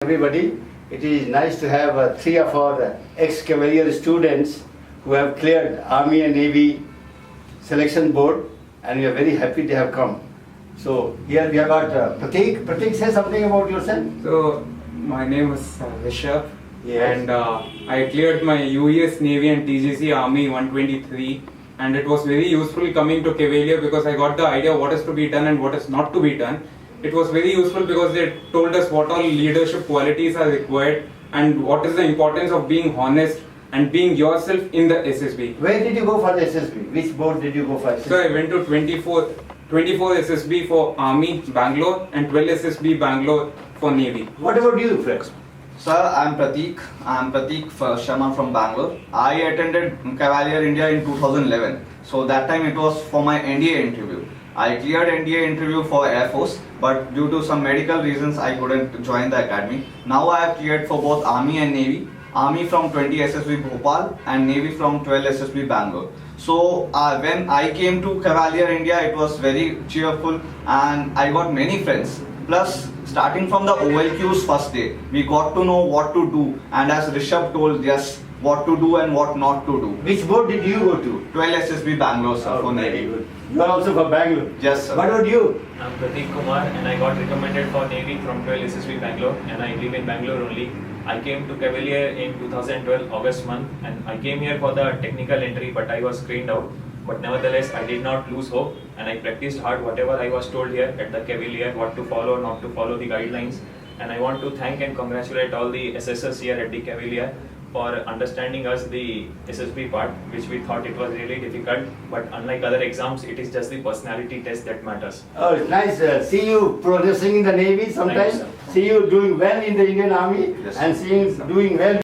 Everybody, it is nice to have three of our ex-Cavalier students who have cleared Army and Navy selection board, and we are very happy they have come. So here we have got Pratik. Pratik, say something about yourself. So my name is Rishabh, Yes. and I cleared my UES Navy and TGC Army 123, and it was very useful coming to Cavalier because I got the idea what is to be done and what is not to be done. It was very useful because they told us what all leadership qualities are required and what is the importance of being honest and being yourself in the SSB. Where did you go for the SSB? Which board did you go for SSB? So I went to 24 SSB for Army Bangalore and 12 SSB Bangalore for Navy. What about you, friends? Sir, I'm Pratik. Sharma from Bangalore. I attended Cavalier India in 2011. So that time it was for my NDA interview. I cleared NDA interview for Air Force, but due to some medical reasons I couldn't join the academy. Now I have cleared for both Army and Navy. Army from 20 SSB Bhopal and Navy from 12 SSB Bangalore. So when I came to Cavalier India, it was very cheerful and I got many friends. Plus, starting from the OLQ's first day, we got to know what to do, and as Rishabh told, yes, what to do and what not to do. Which board did you go to? 12 SSB Bangalore, sir, for very Navy. good. You are also for Bangalore. Yes, sir. What about you? I'm Pratik Kumar and I got recommended for Navy from 12 SSB Bangalore, and I live in Bangalore only. I came to Cavalier in 2012 August month, and I came here for the technical entry, but I was screened out. But nevertheless, I did not lose hope, and I practiced hard whatever I was told here at the Cavalier, what to follow, not to follow the guidelines. And I want to thank and congratulate all the SSS here at the Cavalier for understanding us the SSB part, which we thought it was really difficult. But unlike other exams, it is just the personality test that matters. Oh, it's nice. See you progressing in the Navy sometimes. Thank you, sir. See you doing well in the Indian Army, Yes, and seeing doing well.